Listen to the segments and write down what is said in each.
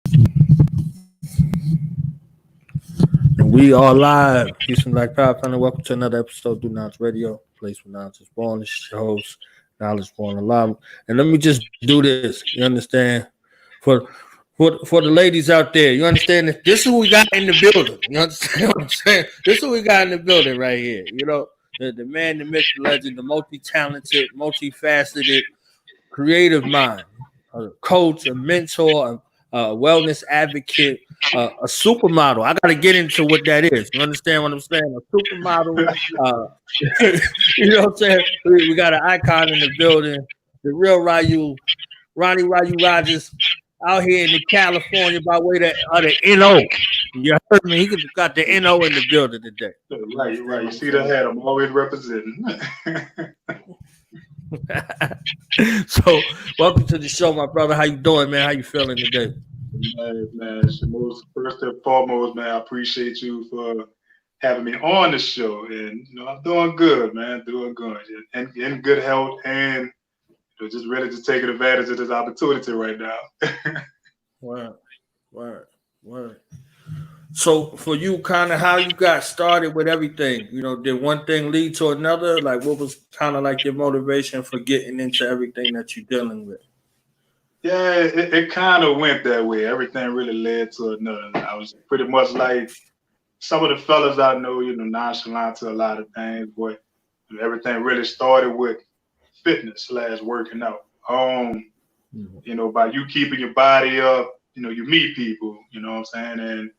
And we are live. Peace and Black Power family. Welcome to another episode of Do Knowledge Radio, place where knowledge is born. This is your host, Knowledge Born Alive. And let me just do this. You understand? For for the ladies out there, you understand this? This is what we got in the building. You understand what I'm saying? This is what we got in the building right here. You know, the man, the myth, the legend, the multi-talented, multifaceted, creative mind, a coach, a mentor, a wellness advocate, a supermodel. I got to get into what that is. You understand what I'm saying? A supermodel. Uh, you know what I'm saying? We got an icon in the building. The real Ryu, Ronnie Ryu Rogers, out here in the California by way of the NO. You heard me? He got the NO in the building today. Right, you're right. You see the hat? I'm always representing. So, welcome to the show, my brother. How you doing, man? How you feeling today? Man, first and foremost, man, I appreciate you for having me on the show, and I'm doing good, man, doing good, and in good health, and just ready to take advantage of this opportunity right now. Word. So for you, kind of how you got started with everything, did one thing lead to another? Like, what was kind of like your motivation for getting into everything that you're dealing with? Yeah, it kind of went that way. Everything really led to another. I was pretty much like some of the fellas I know, nonchalant to a lot of things, but everything really started with fitness / working out. By you keeping your body up, you meet people, you know what I'm saying? And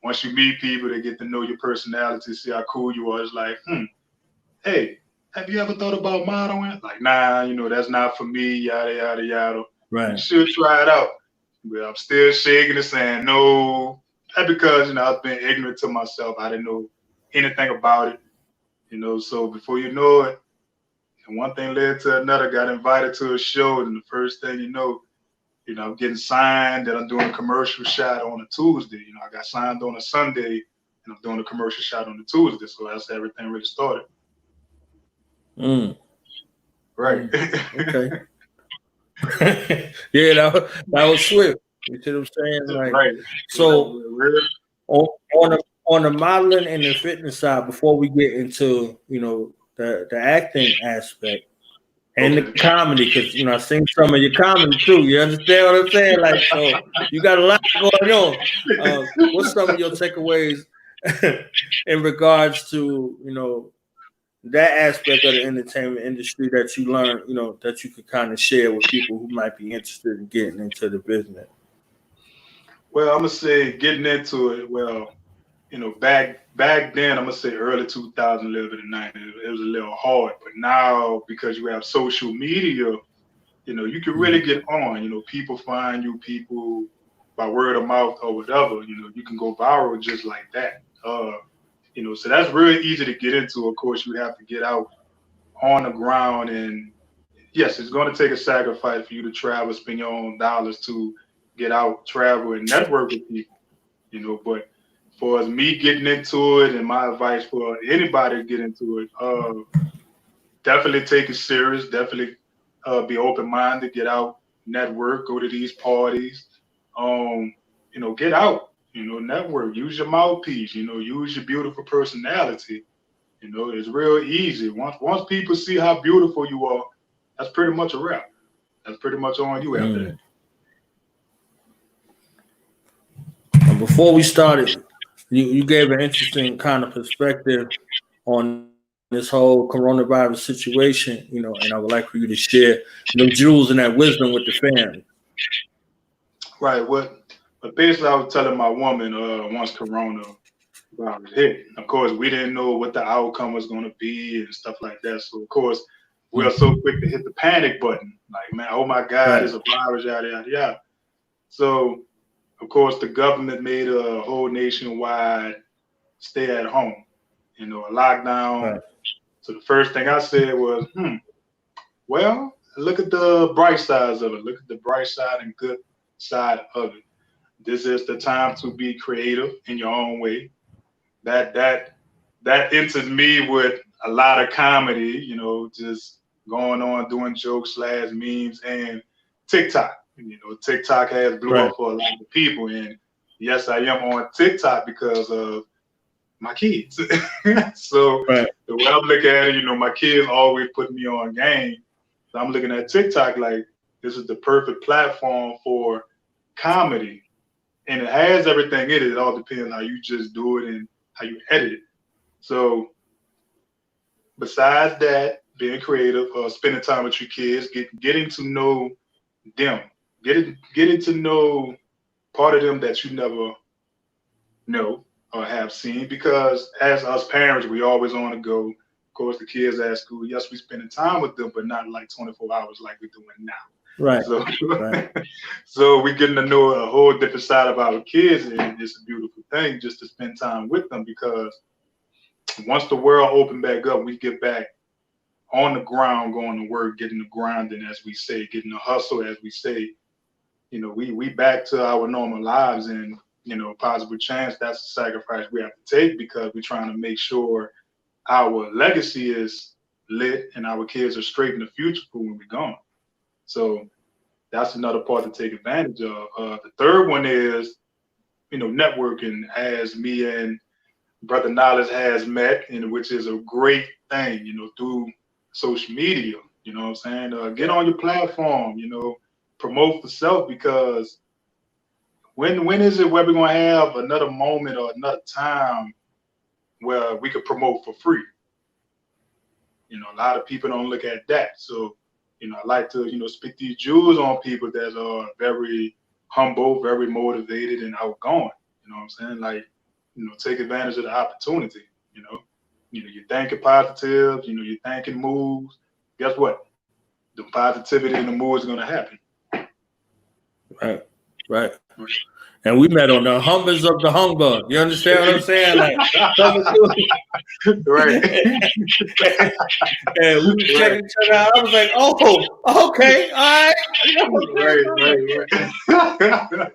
once you meet people, they get to know your personality, see how cool you are. It's like, hey, have you ever thought about modeling? Like, nah, that's not for me, yada, yada, yada. Right. You should try it out. But I'm still shaking and saying no. That's because, I've been ignorant to myself. I didn't know anything about it, so before you know it, and one thing led to another, got invited to a show, and the first thing I'm getting signed, and I'm doing a commercial shot on a Tuesday. I got signed on a Sunday, and I'm doing a commercial shot on the Tuesday. So that's how everything really started. Right. Okay. Yeah, that was swift. You see what I'm saying? Like, right. So on the modeling and the fitness side, before we get into the acting aspect and the comedy, because I've seen some of your comedy too. You understand what I'm saying? Like, so you got a lot going on. What's some of your takeaways in regards to that aspect of the entertainment industry that you learned, that you could kind of share with people who might be interested in getting into the business? Well, I'm gonna say getting into it. Well, back then, I'm gonna say early 2000, a little bit of 90s, it was a little hard. But now, because you have social media, you can really get on. People find you, people by word of mouth or whatever. You can go viral just like that. So that's really easy to get into. Of course, you have to get out on the ground, and yes, it's going to take a sacrifice for you to travel, spend your own dollars to get out, travel, and network with people. But for me getting into it, and my advice for anybody to get into it, definitely take it serious. Definitely be open-minded. Get out, network, go to these parties. Get out. Network. Use your mouthpiece. Use your beautiful personality. It's real easy. Once people see how beautiful you are, that's pretty much a wrap. That's pretty much on you after that. And before we started, you gave an interesting kind of perspective on this whole coronavirus situation, and I would like for you to share them jewels and that wisdom with the family. Right. But basically, I was telling my woman once coronavirus hit. Of course, we didn't know what the outcome was going to be and stuff like that. So, of course, we are so quick to hit the panic button. Like, man, oh my God, it's a virus, yada, yada, yada. So, of course, the government made a whole nationwide stay at home, a lockdown. Right. So the first thing I said was, well, look at the bright sides of it. Look at the bright side and good side of it. This is the time to be creative in your own way. That entered me with a lot of comedy, just going on doing jokes / memes and TikTok. TikTok has blew up for a lot of people, and yes, I am on TikTok because of my kids. So the way I'm looking at it, my kids always put me on game. So I'm looking at TikTok like this is the perfect platform for comedy, and it has everything in it. It all depends how you just do it and how you edit it. So besides that, being creative, spending time with your kids, getting to know them, getting to know part of them that you never know or have seen, because as us parents, we always on the go. Of course, the kids at school, yes, we spending time with them, but not like 24 hours like we're doing now. Right. So, so we're getting to know a whole different side of our kids, and it's a beautiful thing just to spend time with them, because once the world opened back up, we get back on the ground, going to work, getting the grinding, as we say, getting the hustle, as we say. We back to our normal lives, and possible chance, that's a sacrifice we have to take, because we're trying to make sure our legacy is lit and our kids are straight in the future for when we're gone. So that's another part to take advantage of. The third one is, networking, as me and Brother Knowledge has met, and which is a great thing, through social media. You know what I'm saying? Get on your platform, promote for self, because when is it where we're going to have another moment or another time where we could promote for free? A lot of people don't look at that. So, I like to, speak these jewels on people that are very humble, very motivated, and outgoing. You know what I'm saying? Like, take advantage of the opportunity. You're thinking positive, you're thinking moves. Guess what? The positivity and the moves are going to happen. Right. And we met on the humbers of the humber. You understand what I'm saying? Like, right. And we were checking each other out. I was like, oh, okay, all right. Right.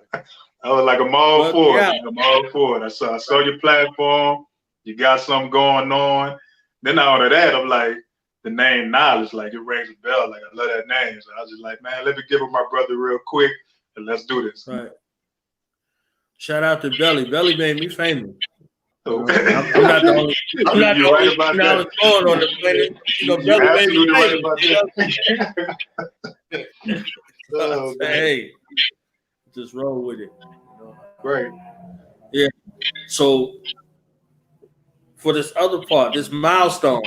I was like, I'm all for it. I'm all for it. I saw your platform. You got something going on. Then out of that, I'm like, the name Knowledge, like it rings a bell. Like I love that name. So I was just like, man, let me give it my brother real quick and let's do this. Right. Shout out to Belly. Belly made me famous. I'm not the only. I'm not the only knowledge born on the planet. Belly made me famous. Right. Hey, just roll with it. Right. Yeah. So for this other part, this milestone,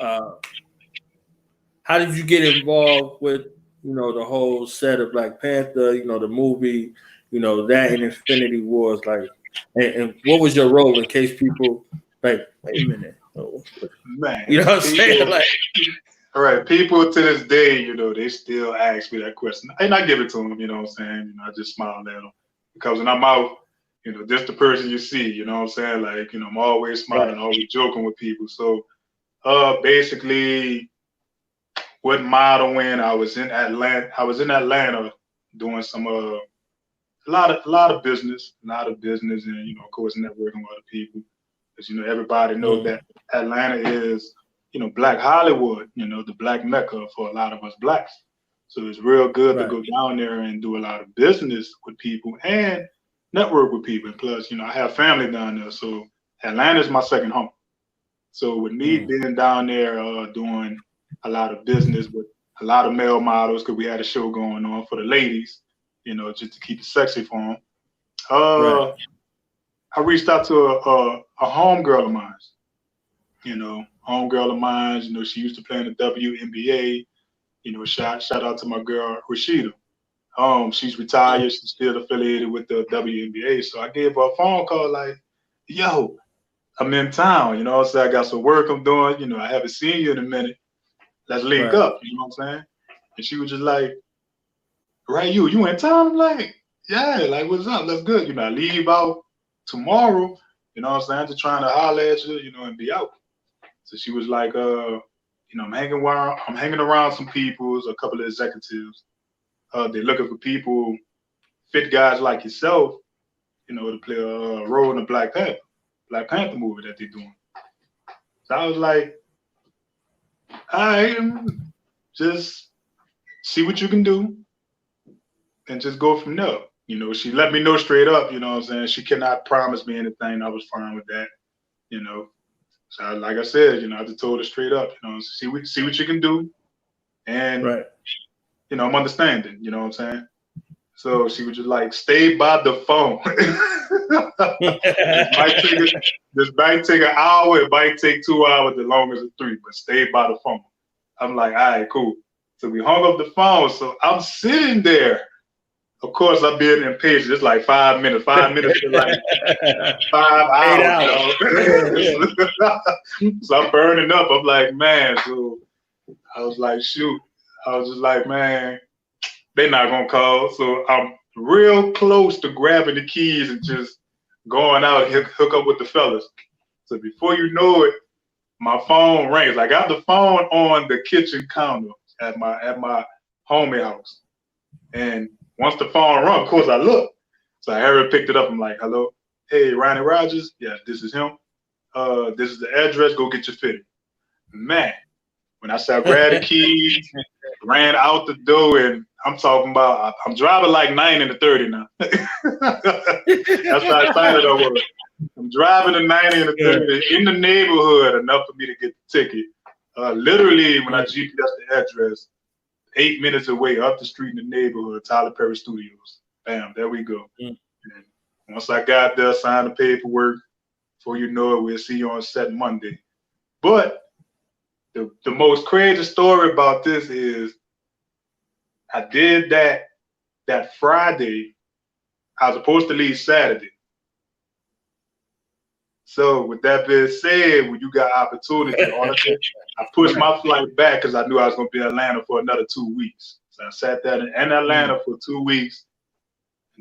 how did you get involved with the whole set of Black Panther? The movie, that in Infinity Wars, like, and what was your role in case people like, wait a minute, man, you know what I'm saying? Like, all right, people to this day, they still ask me that question, and I give it to them. You know what I'm saying? I just smile at them, because when I'm out, this the person you see. You know what I'm saying? Like, I'm always smiling, always joking with people. So, basically, what modeling? I was in Atlanta doing some a lot of business, and of course networking with other people, because everybody knows that Atlanta is Black Hollywood, the Black Mecca for a lot of us Blacks. So it's real good to go down there and do a lot of business with people and network with people. And plus, I have family down there, so Atlanta is my second home. So with me being down there doing a lot of business with a lot of male models, because we had a show going on for the ladies, just to keep it sexy for them. I reached out to a homegirl of mine. Homegirl of mine, she used to play in the WNBA. Shout out to my girl Rashida. She's retired. She's still affiliated with the WNBA. So I gave her a phone call like, yo, I'm in town. So I got some work I'm doing. I haven't seen you in a minute. Let's link up. You know what I'm saying? And she was just like, Ryu, you in town? I'm like, yeah, like, what's up? Let's good. I leave out tomorrow. You know what I'm saying? Just trying to holler at you, and be out. So she was like, I'm hanging around some people, a couple of executives. They're looking for people, fit guys like yourself, to play a role in the Black Panther movie that they're doing. So I was like, all right, just see what you can do. just go from there. You know, she let me know straight up, you know what I'm saying? She cannot promise me anything. I was fine with that, you know. So like I said, you know, I just told her straight up, you know, see what you can do. And, you know, I'm understanding, you know what I'm saying? So she was just like, stay by the phone. This might take an hour, it might take 2 hours, the longest is 3, but stay by the phone. I'm like, all right, cool. So we hung up the phone. So I'm sitting there. Of course, I'm being impatient. It's like 5 minutes. 5 minutes to like 5 hours. So I'm burning up. I'm like, man. So I was like, shoot. I was just like, man, they're not gonna call. So I'm real close to grabbing the keys and just going out and hook up with the fellas. So before you know it, my phone rings. I got the phone on the kitchen counter at my homie house. And once the phone rung, of course I looked. So Harry picked it up. I'm like, hello, hey, Ronnie Rogers. Yeah, this is him. This is the address. Go get your fitting. Man, when I said grab the keys, ran out the door, and I'm talking about I'm driving like 9 in the 30 now. That's how excited I was. I'm driving a 90 in the 30 in the neighborhood enough for me to get the ticket. Literally, when I GPS the address, 8 minutes away up the street in the neighborhood, Tyler Perry Studios. Bam, there we go. And once I got there, signed the paperwork. Before you know it, we'll see you on set Monday. But the most crazy story about this is I did that Friday. I was supposed to leave Saturday. So with that being said, when you got opportunity, I pushed my flight back because I knew I was going to be in Atlanta for another 2 weeks. So I sat there in Atlanta for 2 weeks,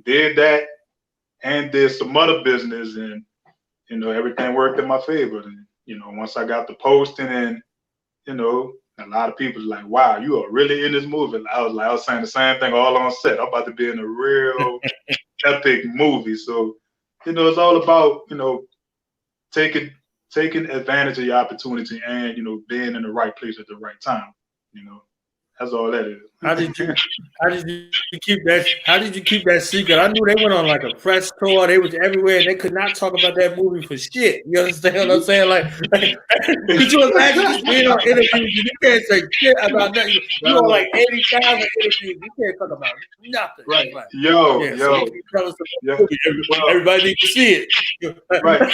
did that, and did some other business, and you know, everything worked in my favor. And you know, once I got the posting, and you know, a lot of people was like, "Wow, you are really in this movie." And I was saying the same thing all on set. I'm about to be in a real epic movie. So you know, it's all about, you know, taking advantage of your opportunity and, you know, being in the right place at the right time. You know, that's all that is. How did you keep that secret? I knew they went on like a press tour. They was everywhere, and they could not talk about that movie for shit. You understand what I'm saying? Like could you imagine just being on interviews? You can't say shit about nothing. You on like 80,000 interviews. You can't talk about nothing. Right. Like, Yo. Everybody needs to see it. Right.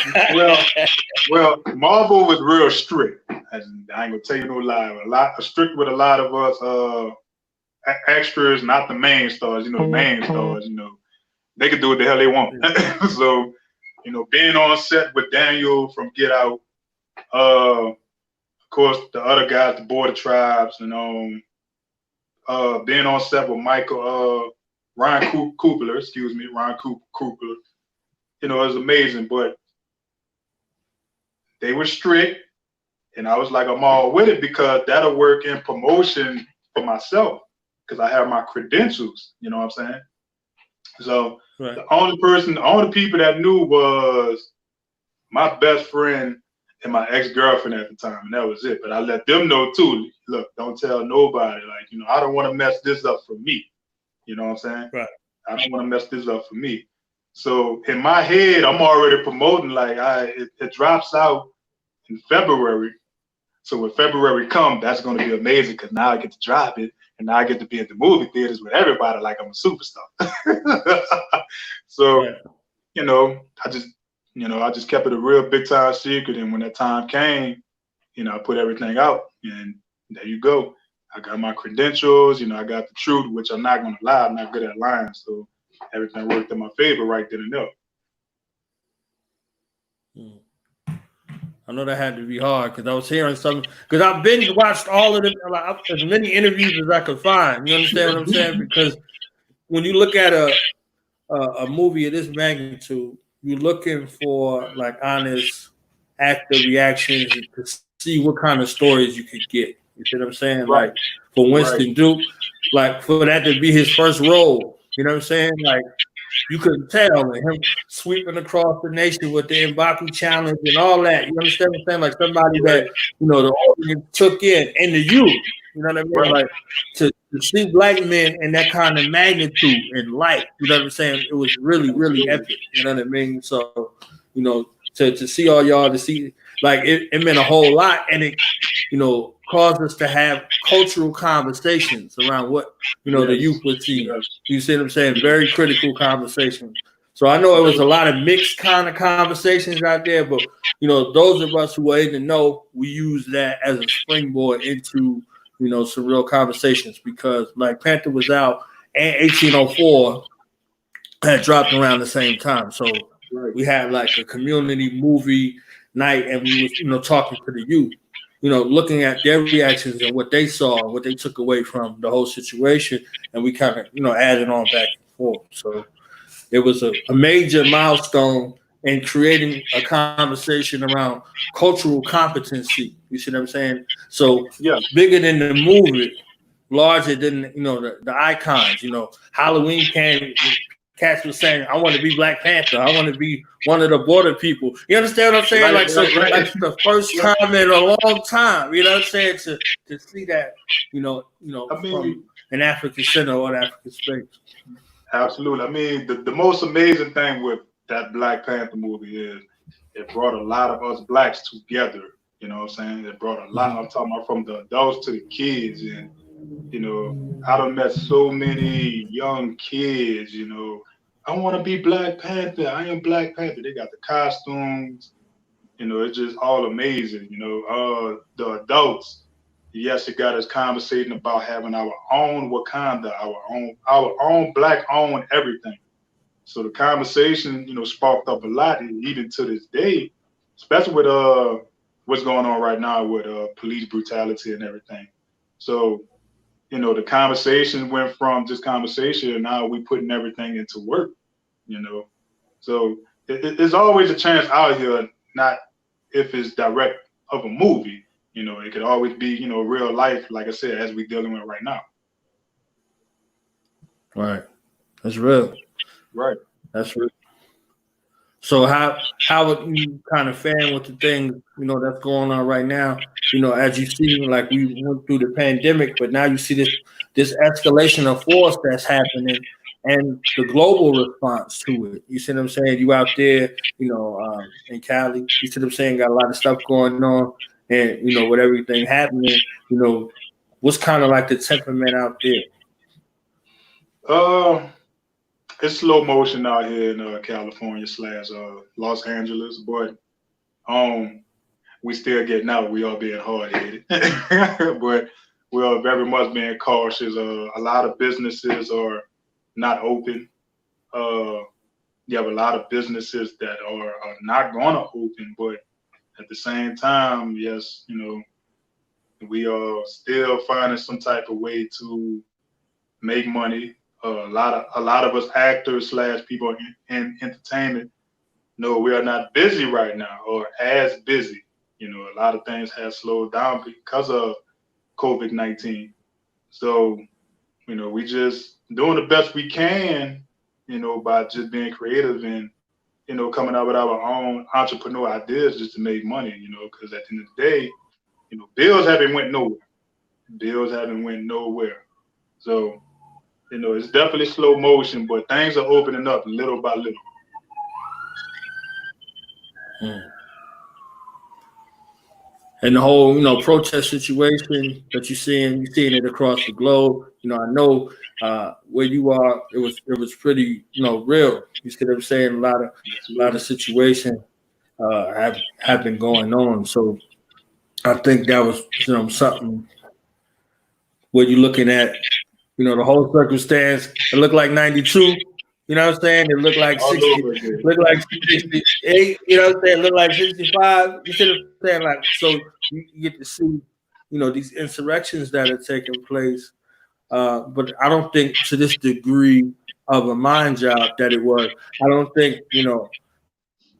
Well, Marvel was real strict. I ain't gonna tell you no lie. Strict with a lot of us extras, not the main stars. You know, the main stars, you know, they can do what the hell they want. So, you know, being on set with Daniel from Get Out, of course, the other guys, the Border Tribes, and being on set with Ryan Coogler, you know, it was amazing. But they were strict, and I was like, I'm all with it because that'll work in promotion for myself because I have my credentials. You know what I'm saying? So the only people that knew was my best friend and my ex-girlfriend at the time, and that was it. But I let them know too. Look, don't tell nobody. Like, you know, I don't want to mess this up for me. You know what I'm saying? Right. I don't want to mess this up for me. So in my head, I'm already promoting. Like, it drops out in February. So when February comes, that's going to be amazing because now I get to drop it, and now I get to be at the movie theaters with everybody like I'm a superstar. So, you know, I just kept it a real big time secret. And when that time came, you know, I put everything out, and there you go. I got my credentials, you know, I got the truth, which I'm not going to lie. I'm not good at lying. So everything worked in my favor right then and there. I know that had to be hard because I was hearing something. Because I've binge watched all of them, like, as many interviews as I could find. You understand what I'm saying? Because when you look at a movie of this magnitude, you're looking for like honest actor reactions to see what kind of stories you could get. You see what I'm saying? Right. Like for Winston Duke, like for that to be his first role. You know what I'm saying? Like you couldn't tell. And him sweeping across the nation with the Mbaku challenge and all that. You understand what I'm saying? Like somebody that, the audience took in the youth. You know what I mean? Right. Like to see black men in that kind of magnitude and light. You know what I'm saying? It was really, really epic. You know what I mean? So, to see all y'all, to see, like, it meant a whole lot. And it, caused us to have cultural conversations around what, the youth would see. You see what I'm saying? Very critical conversations. So I know it was a lot of mixed kind of conversations out there, but, those of us who were in the know, we use that as a springboard into, some real conversations, because Black Panther was out and 1804 had dropped around the same time. So we had like a community movie night, and we was, talking to the youth, looking at their reactions and what they saw, what they took away from the whole situation. And we kind of, added on back and forth. So it was a major milestone in creating a conversation around cultural competency. You see what I'm saying? So bigger than the movie, larger than, the icons. Halloween came, cats was saying, I want to be Black Panther. I want to be one of the border people. You understand what I'm saying? Like the first time in a long time, you know what I'm saying? To see that, from an African center or an African space. Absolutely. I mean, the most amazing thing with that Black Panther movie is it brought a lot of us blacks together. You know what I'm saying? It brought a lot. I'm talking about from the adults to the kids. And, I done met so many young kids, I want to be Black Panther. I am Black Panther. They got the costumes. It's just all amazing. The adults, yes, it got us conversating about having our own Wakanda, our own Black-owned everything. So the conversation, sparked up a lot, and even to this day, especially with what's going on right now with police brutality and everything. So, the conversation went from just conversation, and now we putting everything into work. So there's always a chance out here, not if it's direct of a movie. It could always be, real life, like I said, as we're dealing with right now. Right. That's real. Right. That's real. So how would you kind of fan with the things, that's going on right now? As you see, like we went through the pandemic, but now you see this escalation of force that's happening and the global response to it. You see what I'm saying? You out there, in Cali, you see what I'm saying? Got a lot of stuff going on. And, with everything happening, what's kind of like the temperament out there? It's slow motion out here in California / Los Angeles, but we still getting out. We are being hard-headed, but we are very much being cautious. A lot of businesses are not open. You have a lot of businesses that are not going to open, but at the same time, yes, we are still finding some type of way to make money. A lot of us actors / people in entertainment, we are not busy right now or as busy. A lot of things have slowed down because of COVID-19. So, we just doing the best we can, by just being creative and, coming up with our own entrepreneurial ideas just to make money, because at the end of the day, bills haven't went nowhere. So, it's definitely slow motion, but things are opening up little by little. And the whole, protest situation that you're seeing it across the globe. I know where you are, it was pretty, real. You see what I'm saying? A lot of situations have been going on. So I think that was, something where you're looking at, the whole circumstance. It looked like 92. You know what I'm saying? It looked like 60, looked like 68, you know what I'm saying? It looked like 65. You see what I'm saying? Like, so you get to see, these insurrections that are taking place. But I don't think to this degree of a mind job that it was. I don't think,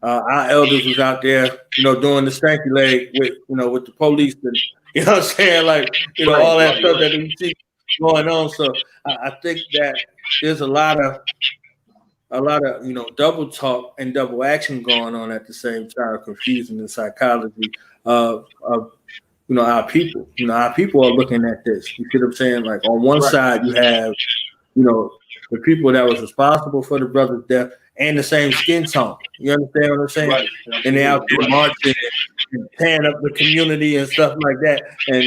our elders was out there, doing the stanky leg with the police and, you know what I'm saying? Like, all that stuff that we see going on. So I think that there's a lot of a lot of double talk and double action going on at the same time, confusing the psychology of our people. Our people are looking at this. You see what I'm saying? Like on one Right. side, you have the people that was responsible for the brother's death and the same skin tone. You understand what I'm saying? Right. And they out there Right. marching and tearing up the community and stuff like that. And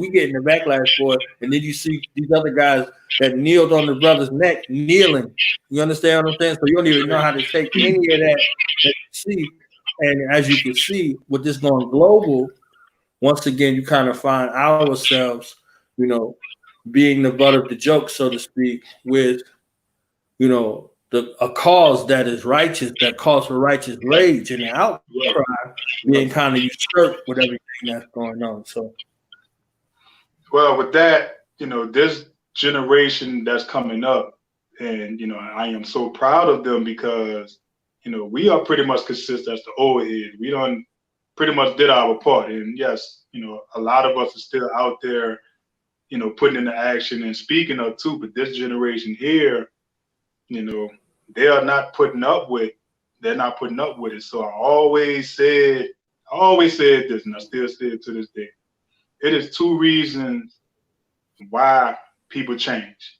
we getting the backlash for it. And then you see these other guys that kneeled on the brother's neck, kneeling. You understand what I'm saying? So you don't even know how to take any of that you see. And as you can see, with this going global, once again, you kind of find ourselves, being the butt of the joke, so to speak, with a cause that is righteous, that calls for righteous rage, and the outcry being kind of usurped with everything that's going on. So, well, with that, this generation that's coming up, and I am so proud of them because we are pretty much consistent as the old head. We done pretty much did our part, and yes, a lot of us are still out there, putting into action and speaking up too. But this generation here, they are not putting up with. They're not putting up with it. So I always said this, and I still say it to this day. It is two reasons why people change.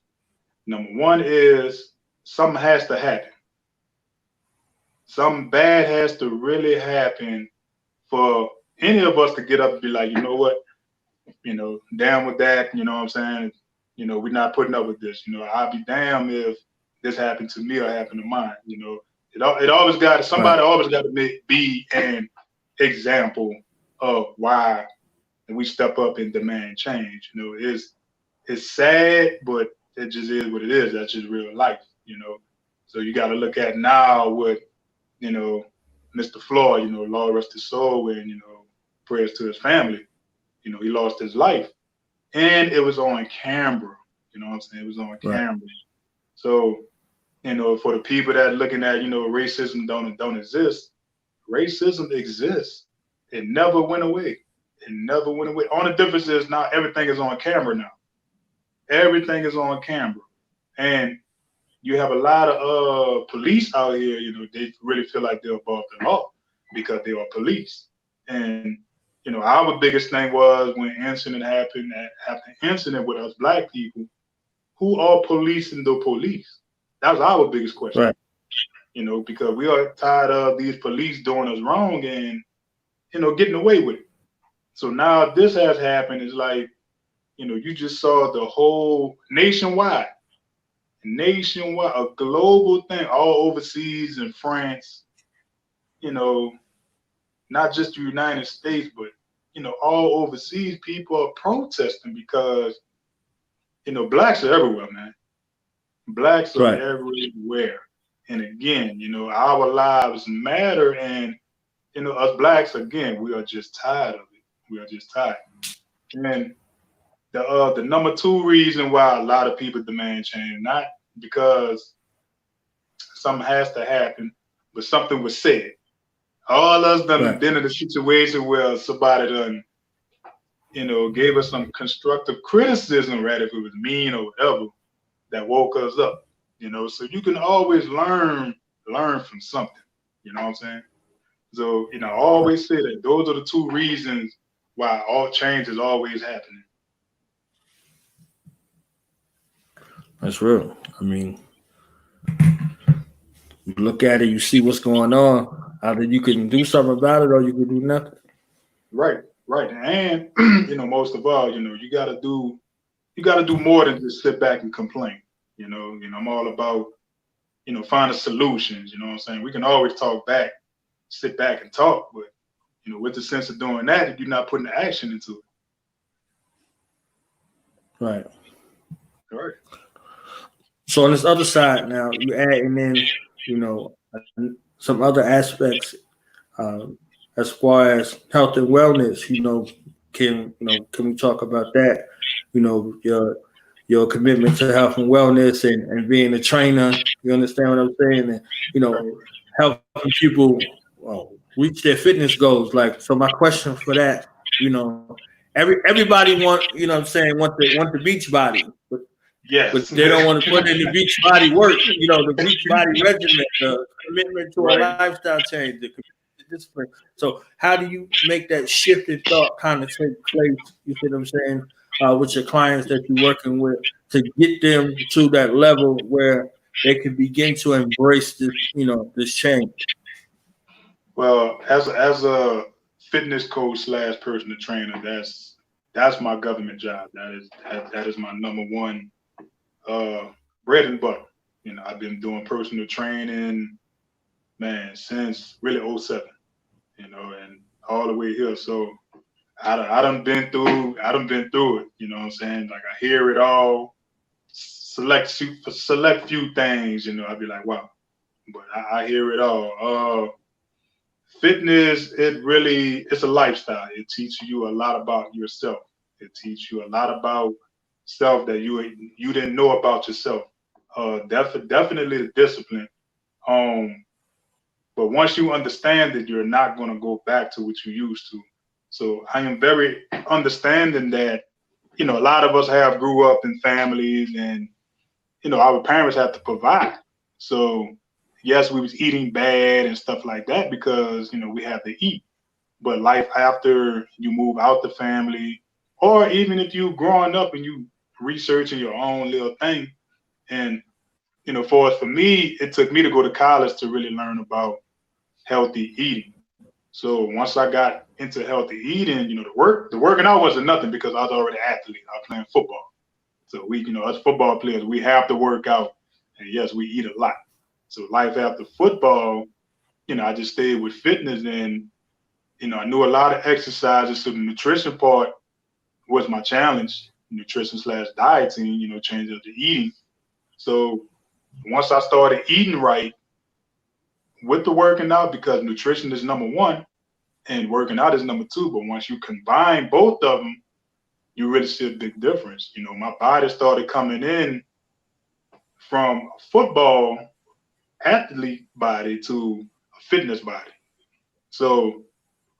Number one is something has to happen. Something bad has to really happen for any of us to get up and be like, you know what, down with that. You know what I'm saying? We're not putting up with this. I'll be damned if this happened to me or happened to mine. It always got somebody always got to be an example of why we step up and demand change. It's sad, but it just is what it is. That's just real life. So you got to look at now what Mr. Floyd. Lord rest his soul, and prayers to his family. He lost his life, and it was on camera. You know what I'm saying? It was on camera. So, for the people that are looking at, racism don't exist. Racism exists. It never went away. It never went away. Only difference is now everything is on camera now. Everything is on camera. And you have a lot of police out here, they really feel like they're above the law because they are police. And, our biggest thing was when incident happened, after incident with us Black people, who are policing the police? That was our biggest question. Right. Because we are tired of these police doing us wrong and, getting away with it. So now this has happened. It's like, you just saw the whole nationwide, a global thing, all overseas in France, not just the United States, but, all overseas people are protesting because, Blacks are everywhere, man. Blacks are everywhere. And again, our lives matter. And, us Blacks, again, we are just tired of it. We are just tired. And the number two reason why a lot of people demand change, not because something has to happen, but something was said. All us done been in a situation where somebody done, gave us some constructive criticism, right? If it was mean or whatever, that woke us up. So you can always learn from something. You know what I'm saying? So, I always say that those are the two reasons why all change is always happening. That's real. I mean, you look at it, you see what's going on. Either you can do something about it or you can do nothing. Right. And most of all, you gotta do more than just sit back and complain. I'm all about, finding solutions. You know what I'm saying? We can always talk back, sit back and talk, but with the sense of doing that, if you're not putting the action into it. Right. All right. So on this other side now, you adding in, some other aspects as far as health and wellness. Can we talk about that? Your commitment to health and wellness and being a trainer. You understand what I'm saying? And helping people reach their fitness goals. Like, so my question for that, everybody want the beach body, but Yes. But they don't want to put in the beach body work, the beach body regimen, the commitment to a lifestyle change, the commitment to discipline. So how do you make that shift in thought kind of take place, you see what I'm saying, with your clients that you're working with to get them to that level where they can begin to embrace this, this change? Well, as a fitness coach / personal trainer, that's my government job. That is my number one bread and butter. I've been doing personal training, man, since really 07, and all the way here. So I done been through it, you know what I'm saying? Like I hear it all, select few things, I'd be like, wow, but I hear it all. Fitness, it's a lifestyle. It teaches you a lot about yourself. It teaches you a lot about stuff that you didn't know about yourself. Definitely the discipline. But once you understand it, you're not going to go back to what you used to. So I am very understanding that, a lot of us grew up in families and, our parents had to provide. So yes, we was eating bad and stuff like that because, we have to eat. But life after you move out the family, or even if you growing up and you researching your own little thing, and for me, it took me to go to college to really learn about healthy eating. So once I got into healthy eating, the working out wasn't nothing because I was already an athlete. I was playing football. So we, as football players, we have to work out, and yes, we eat a lot. So life after football, I just stayed with fitness, and I knew a lot of exercises. So the nutrition part was my challenge, nutrition / dieting, change up the eating. So once I started eating right with the working out, because nutrition is number one and working out is number two. But once you combine both of them, you really see a big difference. My body started coming in from a football athlete body to a fitness body. So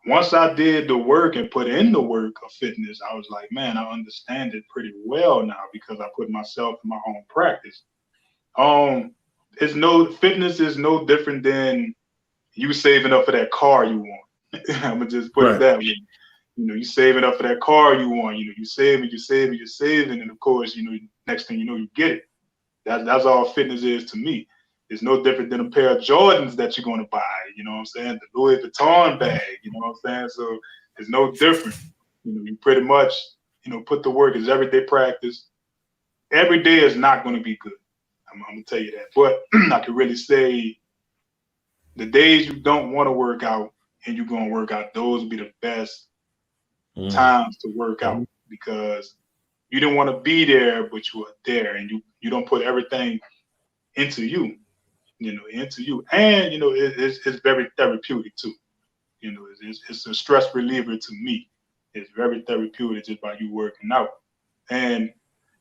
once I did the work and put in the work of fitness, I was like, man, I understand it pretty well now because I put myself in my own practice. Fitness is no different than you saving up for that car you want. I'm gonna just put it that way. You saving up for that car you want. You saving, and of course, next thing you know, you get it. That's all fitness is to me. It's no different than a pair of Jordans that you're going to buy. You know what I'm saying? The Louis Vuitton bag. You know what I'm saying? So it's no different. You pretty much, put the work as everyday practice. Every day is not going to be good. I'm going to tell you that. But I can really say the days you don't want to work out and you're going to work out, those will be the best times to work out because you didn't want to be there, but you are there, and you don't put everything into you, into you. And, it's very therapeutic too. It's a stress reliever to me. It's very therapeutic just by you working out. And,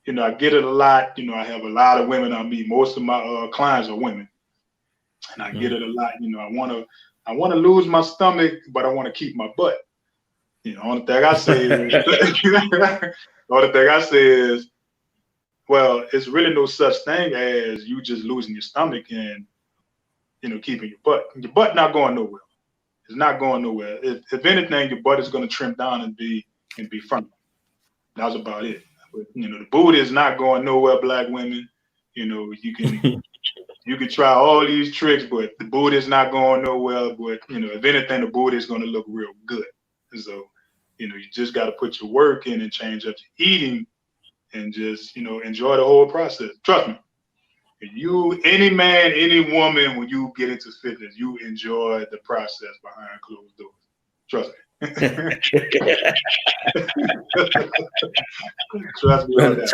I get it a lot. I have a lot of women I meet. Most of my clients are women. And I get it a lot. I want to lose my stomach, but I want to keep my butt. Only thing I say is, well, it's really no such thing as you just losing your stomach and, keeping your butt. Your butt not going nowhere. It's not going nowhere. If anything, your butt is going to trim down and be firm. That's about it. But, the booty is not going nowhere, black women. You can try all these tricks, but the booty is not going nowhere. But, if anything, the booty is going to look real good. So, you just got to put your work in and change up your eating and just, enjoy the whole process. Trust me. Any man, any woman, when you get into fitness, you enjoy the process behind closed doors. Trust me. Trust me on that.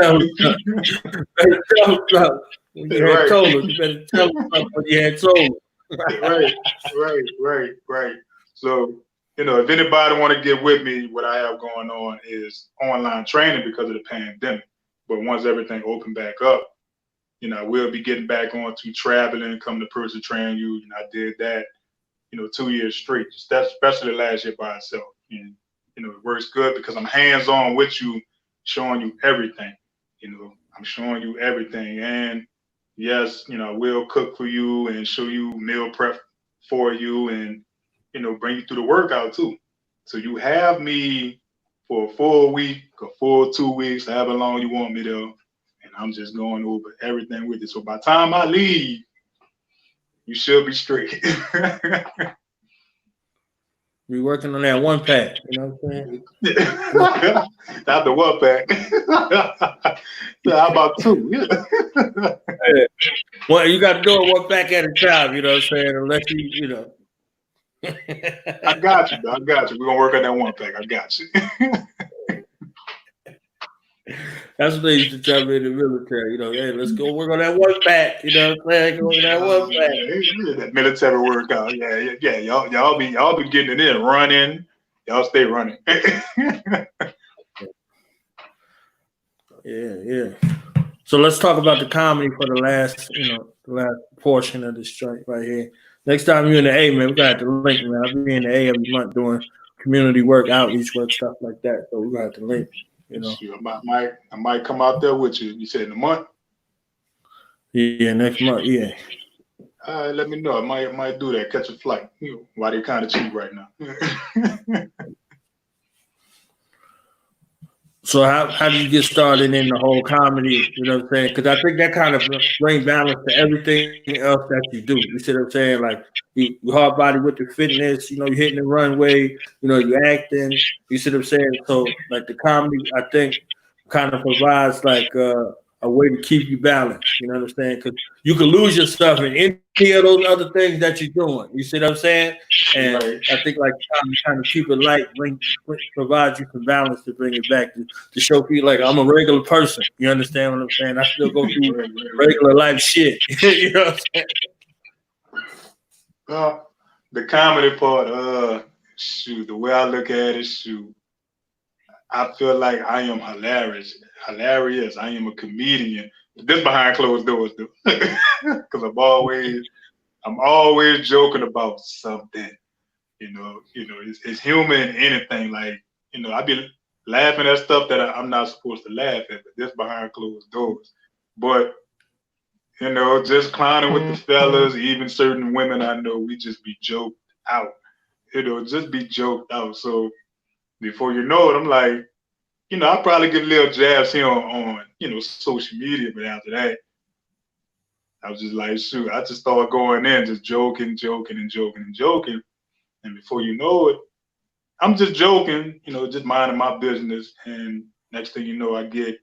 You better tell him you better tell him what you had told Right. So, if anybody want to get with me, what I have going on is online training because of the pandemic. But once everything opened back up, I will be getting back on to traveling, come to person train you. I did that, 2 years straight, especially last year by itself. And, it works good because I'm hands-on with you, showing you everything, I'm showing you everything. And yes, you know, I will cook for you and show you meal prep for you and, you know, bring you through the workout too. So you have me for a full week, a full 2 weeks, however long you want me to. And I'm just going over everything with you. So by the time I leave, you should be straight. We working on that 1-pack, you know what I'm saying? Not the 1-pack. How about 2? Yeah. Well, you got to do it 1-pack at a time, you know what I'm saying? Unless you know. I got you, bro. I got you. We're gonna work on that 1-pack. I got you. That's what they used to tell me in the military. You know, hey, let's go work on that 1-pack. You know what I'm saying? Go on that 1-pack. Yeah, that military workout. Yeah. Y'all be getting it in, running. Y'all stay running. Yeah. So let's talk about the comedy for the last portion of this joint right here. Next time you're in the A, man, we got to link, man. I'll be in the A every month doing community work, outreach work, stuff like that. So we got to link. You know, I might come out there with you. You said in a month? Yeah, next month. Yeah. All right, let me know. I might do that. Catch a flight. You know, why they're kind of cheap right now. So how did you get started in the whole comedy? You know what I'm saying? Because I think that kind of brings balance to everything else that you do. You see what I'm saying? Like you hard body with the fitness. You know, you're hitting the runway. You know, you're acting. You see what I'm saying? So like the comedy, I think, kind of provides like a way to keep you balanced. You know what I'm saying? Because you can lose yourself in any of those other things that you're doing. You see what I'm saying? And Right. I think like kind of keep it light, provide you some balance to bring it back to show people like I'm a regular person. You understand what I'm saying? I still go through regular life shit. You know what I'm saying? The comedy part, the way I look at it, I feel like I am hilarious. I am a comedian. This behind closed doors, though, because I'm always joking about something. You know, it's human in anything. Like, you know, I be laughing at stuff that I'm not supposed to laugh at, but this behind closed doors. But you know, just clowning with the fellas, even certain women I know, we just be joked out. You know, just be joked out. So before you know it, I'm like, you know, I'll probably give little jabs here on you know, social media, but after that, I was just like, shoot, I just started going in, just joking. And before you know it, I'm just joking, you know, just minding my business. And next thing you know, I get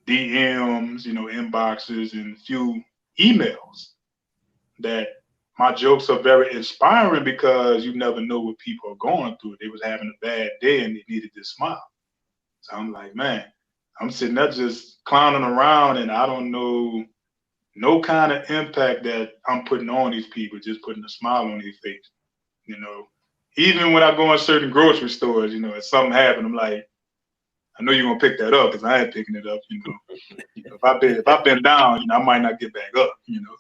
DMs, you know, inboxes and a few emails that my jokes are very inspiring because you never know what people are going through. They was having a bad day and they needed to smile. So I'm like, man, I'm sitting there just clowning around and I don't know no kind of impact that I'm putting on these people, just putting a smile on their face. You know, even when I go in certain grocery stores, you know, if something happened, I'm like, I know you're gonna pick that up because I ain't picking it up. You know, if I've been down, you know, I might not get back up. You know,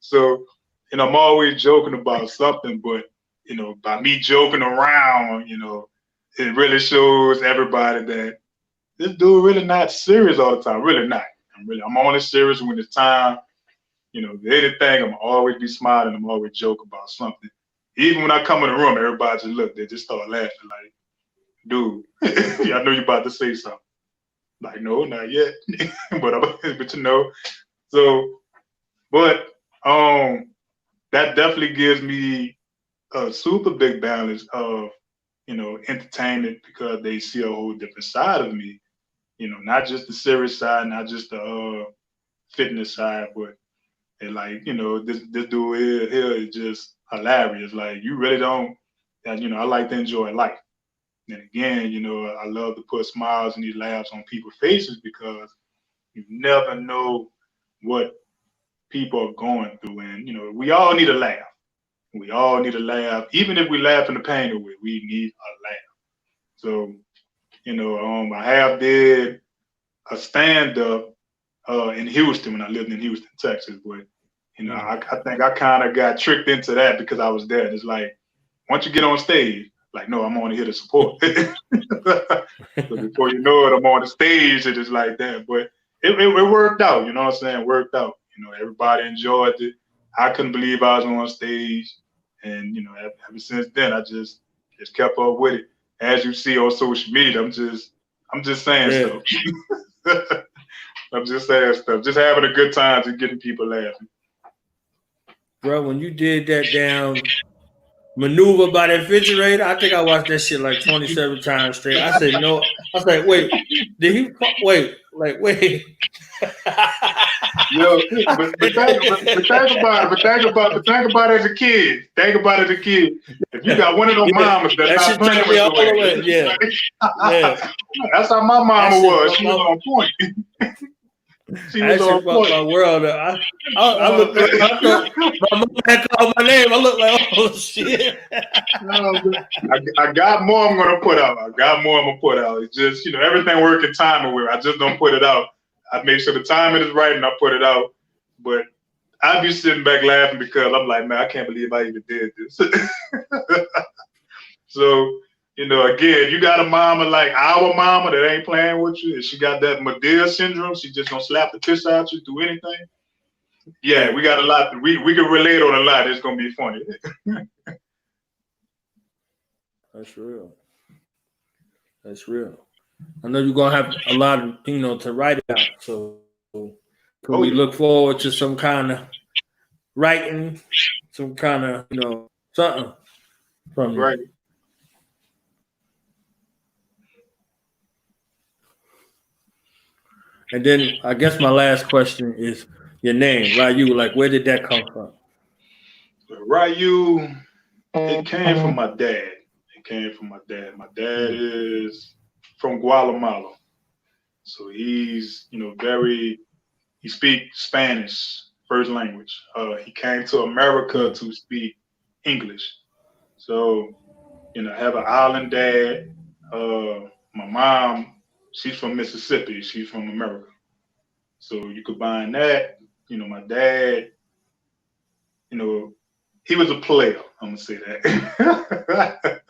so you know, I'm always joking about something, but you know, by me joking around, you know, it really shows everybody that this dude really not serious all the time. Really not. I'm only serious when it's time. You know, anything, I'm always be smiling. I'm always joke about something. Even when I come in the room, everybody just look. They just start laughing like, dude, I know you about to say something. Like, no, not yet. but you know, so, but that definitely gives me a super big balance of, you know, entertainment because they see a whole different side of me. You know, not just the serious side, not just the fitness side, but they like, you know, this dude here is just hilarious. Like, you really don't, you know, I like to enjoy life. And again, you know, I love to put smiles and these laughs on people's faces because you never know what people are going through. And, you know, we all need a laugh. We all need a laugh. Even if we laugh in the pain away, we need a laugh. So, you know, I have did a stand-up in Houston when I lived in Houston, Texas. But, you know, I think I kind of got tricked into that because I was there. It's like, once you get on stage, Like, no, I'm only here to support. So before you know it, I'm on the stage and it's like that. But it worked out, you know what I'm saying? It worked out. You know, everybody enjoyed it. I couldn't believe I was on stage. And, you know, ever since then, I just kept up with it. As you see on social media, I'm just saying stuff. I'm just saying stuff. Just having a good time, just getting people laughing. Bro, when you did that damn maneuver by that refrigerator, I think I watched that shit like 27 times straight. I said, no. I was like, wait, did he? Wait. Yo, but think about it as a kid. Think about it as a kid. If you got one of those mamas that's not playing with the way. Yeah. That's how my mama was. She was on point. She was on point. My world. I looked up. I thought my mom had called my name. I looked like, oh shit. I got more I'm gonna put out. It's just, you know, everything working timing with. I just don't put it out. I make sure the timing is right and I put it out. But I'd be sitting back laughing because I'm like, man, I can't believe I even did this. So, you know, again, you got a mama like our mama that ain't playing with you, and she got that Medea syndrome. She just gonna slap the piss out you, do anything. Yeah, we got a lot. We can relate on a lot. It's gonna be funny. That's real. I know you're gonna have a lot of, you know, to write about. So can we look forward to some kind of writing, some kind of, you know, something from you? Right. And then I guess my last question is your name, Ryu. Like, where did that come from? Ryu, it came from my dad. My dad is from Guatemala. So he's, you know, he speaks Spanish, first language. He came to America to speak English. So, you know, I have an island dad. My mom, she's from Mississippi. She's from America. So you combine that, you know, my dad, you know, he was a player. I'm gonna say that.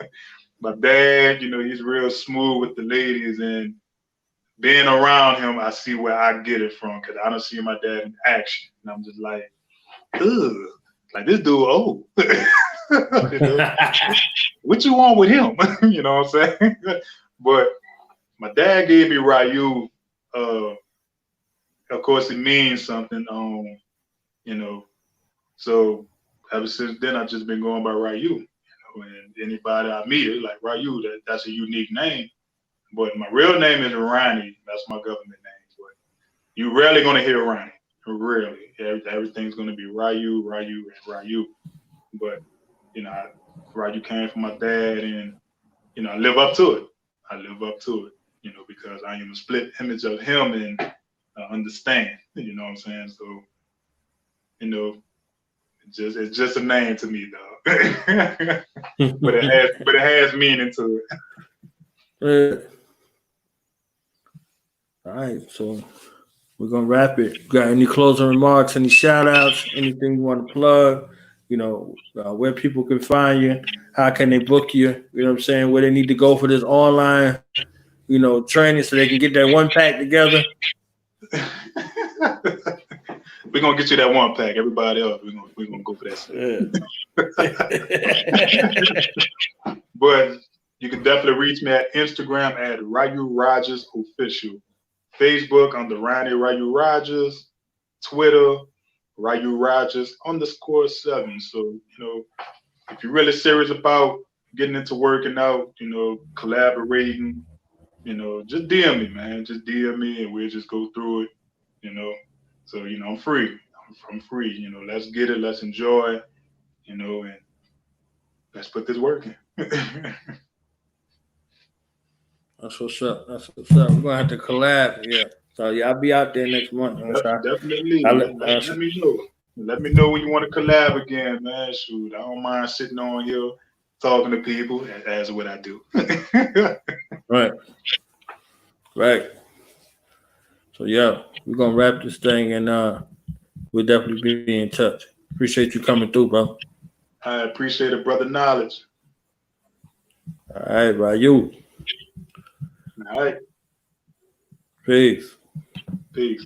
My dad, you know, he's real smooth with the ladies, and being around him, I see where I get it from, because I don't see my dad in action. And I'm just like, ugh, like this dude old. You know? What you want with him? You know what I'm saying? But my dad gave me Ryu. Of course, it means something. You know, so ever since then, I've just been going by Ryu. You know, and anybody I meet is like Ryu. That's a unique name. But my real name is Ronnie. That's my government name. But you're rarely gonna hear Ronnie. Rarely. Everything's gonna be Ryu. But you know, Ryu came from my dad, and you know, I live up to it. You know, because I am a split image of him, and understand. You know what I'm saying? So, you know, it's just a name to me, dog. but it has meaning to it. All right, so we're gonna wrap it. Got any closing remarks, any shout outs, anything you want to plug? You know, where people can find you, how can they book you? You know what I'm saying? Where they need to go for this online, you know, training so they can get that one pack together. We're gonna get you that one pack. Everybody else, we're gonna go for that. Yeah. But you can definitely reach me at Instagram at Ryu Rogers Official, Facebook under Ronnie Ryu Rogers, Twitter Ryu Rogers _7. So, you know, if you're really serious about getting into working out, you know, collaborating, you know, just DM me, man. Just DM me and we'll just go through it, you know. So, you know, I'm free. I'm free. You know, let's get it. Let's enjoy, you know, and let's put this work in. That's what's up. We're going to have to collab. Yeah. So, yeah, I'll be out there next month. Definitely. Let me know. Let me know when you want to collab again, man. Shoot, I don't mind sitting on here talking to people, as what I do. Right. So, yeah, we're going to wrap this thing, and we'll definitely be in touch. Appreciate you coming through, bro. I appreciate it, brother. Knowledge. All right, Ryu. All right. Peace. Peace.